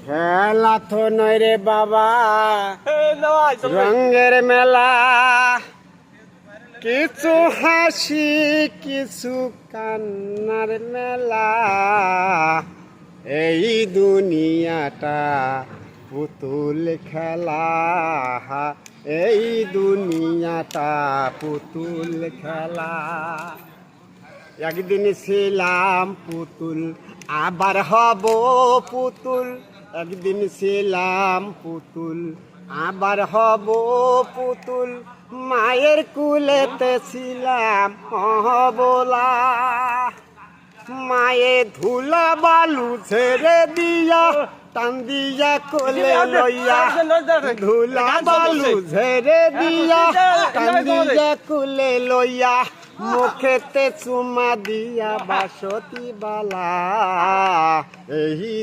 খেলা তো নয় রে বাবা, রঙের মেলা, কিছু হাসি কিছু কান্নার মেলা। এই দুনিয়াটা পুতুল খেলা, এই দুনিয়াটা পুতুল খেলা। একদিন ছিলাম পুতুল আবার হব পুতুল, একদিন ছিলাম পুতুল আবার হব পুতুল। মায়ের কুলেতে ছিলাম অবলা, মায়ে ধুলা বালু ছেড়ে দিয়া টান দিয়া কোলে লইয়া, ধুলা বালু ছেড়ে দিয়া টান দিয়া কোলে লইয়া, মুখেতে চুমা দিয়া বাসতি বালা। এই